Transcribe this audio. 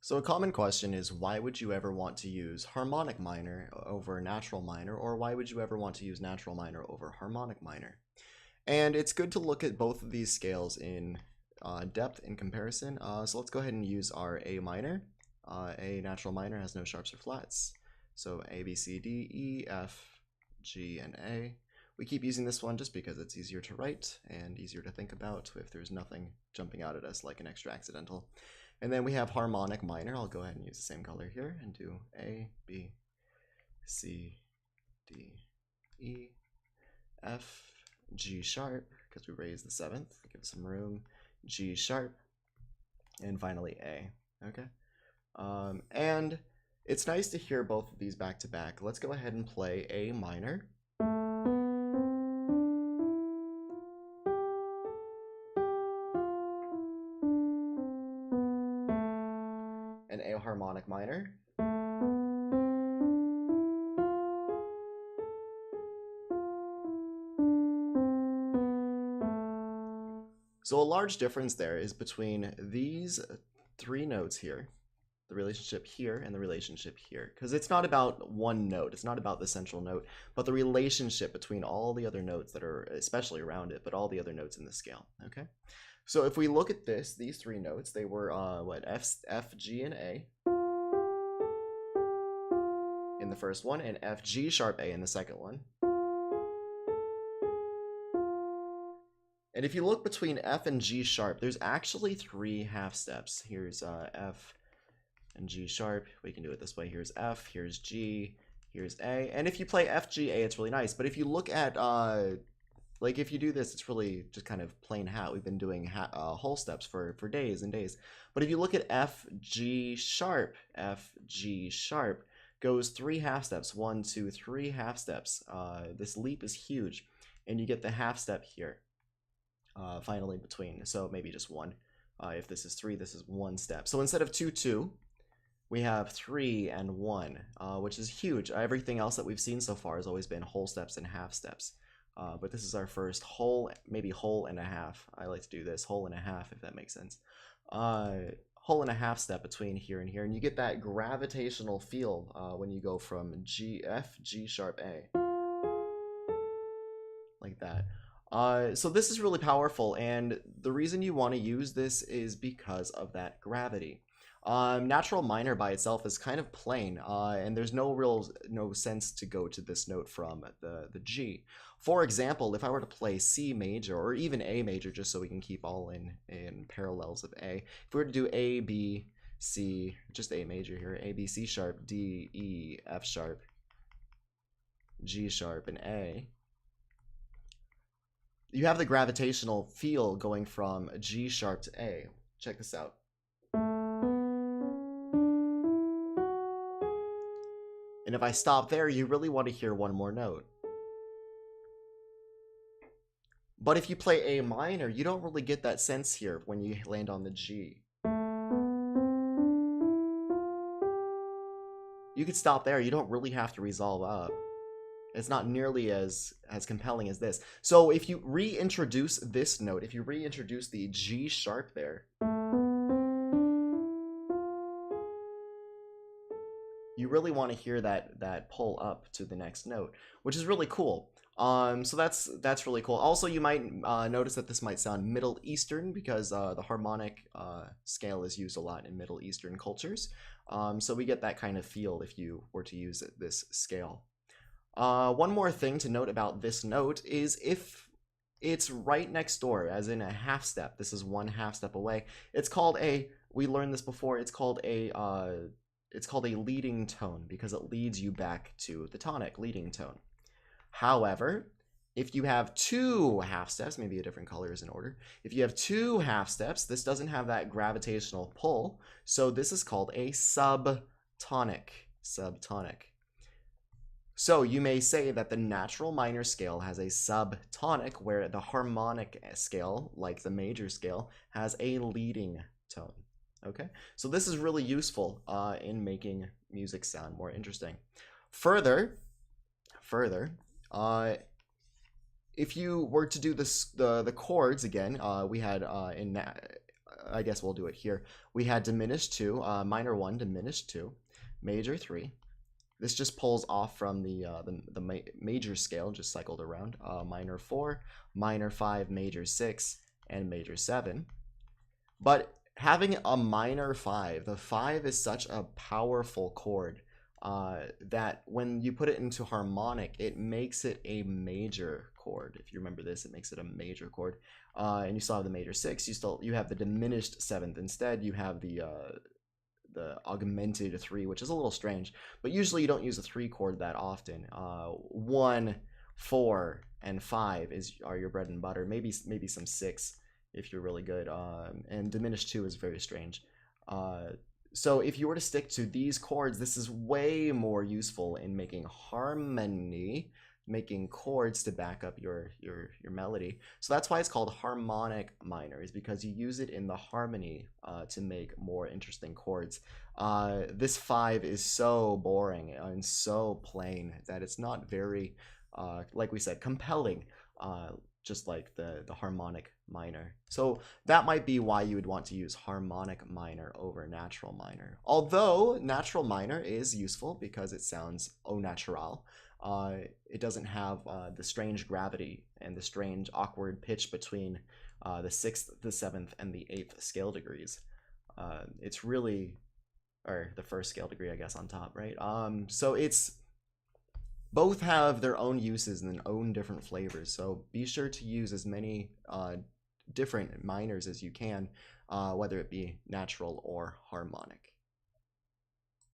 So a common question is, why would you ever want to use harmonic minor over natural minor, or why would you ever want to use natural minor over harmonic minor? And it's good to look at both of these scales in depth in comparison. So let's go ahead and use our A minor. A natural minor has no sharps or flats. So A, B, C, D, E, F, G, and A. We keep using this one just because it's easier to write and easier to think about if there's nothing jumping out at us like an extra accidental. And then we have harmonic minor. I'll go ahead and use the same color here and do A, B, C, D, E, F, G sharp, because we raised the seventh, give some room, G sharp, and finally A. Okay. And it's nice to hear both of these back to back. Let's go ahead and play A minor. And A harmonic minor. So a large difference there is between these three notes here, the relationship here and the relationship here, because it's not about one note, it's not about the central note, but the relationship between all the other notes that are especially around it, but all the other notes in the scale. Okay, so if we look at these three notes, they were what, F, G, and A in the first one, and F, G sharp, A in the second one. And if you look between F and G sharp, there's actually three half steps. Here's F and G sharp. We can do it this way. Here's F, here's G, here's A. And if you play F, G, A, it's really nice. But if you look at, like if you do this, it's really just kind of plain hat. We've been doing whole steps for days and days. But if you look at F, G sharp, F, G sharp goes three half steps. 1, 2, 3 half steps. This leap is huge. And you get the half step here. Finally between, so maybe just one. If this is 3, this is 1 step. So instead of 2, 2, we have 3 and 1, which is huge. Everything else that we've seen so far has always been whole steps and half steps. But this is our first whole, maybe whole and a half. I like to do this, whole and a half, if that makes sense. Whole and a half step between here and here, and you get that gravitational feel when you go from G, F, G sharp, A. Like that. So this is really powerful, and the reason you want to use this is because of that gravity. Natural minor by itself is kind of plain, and there's no sense to go to this note from the G. For example, if I were to play C major or even A major, just so we can keep all in parallels of A, if we were to do A, B, C, just A major here, A, B, C sharp, D, E, F sharp, G sharp, and A, you have the gravitational feel going from G sharp to A. Check this out. And if I stop there, you really want to hear one more note. But if you play A minor, you don't really get that sense here when you land on the G. You could stop there. You don't really have to resolve up. It's not nearly as compelling as this. So if you reintroduce this note, if you reintroduce the G sharp there, you really want to hear that pull up to the next note, which is really cool. So that's really cool. Also, you might notice that this might sound Middle Eastern because the harmonic scale is used a lot in Middle Eastern cultures. So we get that kind of feel if you were to use this scale. One more thing to note about this note is if it's right next door, as in a half step, this is 1 half step away, it's called we learned this before, it's called a leading tone because it leads you back to the tonic, leading tone. However, if you have 2 half steps, maybe a different color is in order, if you have 2 half steps, this doesn't have that gravitational pull, so this is called a subtonic. So you may say that the natural minor scale has a subtonic, where the harmonic scale, like the major scale, has a leading tone. Okay, so this is really useful in making music sound more interesting. Further, if you were to do the chords again, we had I guess we'll do it here. We had diminished 2, minor 1, diminished 2, major 3. This just pulls off from the major scale, just cycled around. Minor 4, minor 5, major 6, and major 7. But having a minor 5, the 5 is such a powerful chord that when you put it into harmonic, it makes it a major chord. If you remember this, it makes it a major chord. And you still have the major 6. You have the diminished 7th. Instead, you have the augmented 3, which is a little strange. But usually you don't use a 3 chord that often. 1, 4, and 5 are your bread and butter. Maybe some 6 if you're really good. And diminished 2 is very strange. So if you were to stick to these chords, this is way more useful in making harmony, making chords to back up your melody. So that's why it's called harmonic minor, is because you use it in the harmony to make more interesting chords. This 5 is so boring and so plain that it's not very, like we said, compelling. Just like the harmonic minor. So that might be why you would want to use harmonic minor over natural minor. Although natural minor is useful because it sounds au natural. It doesn't have the strange gravity and the strange awkward pitch between the 6th, the 7th, and the 8th scale degrees. It's really, or the first scale degree, I guess, on top, right? So it's both have their own uses and their own different flavors, so be sure to use as many different minors as you can, whether it be natural or harmonic.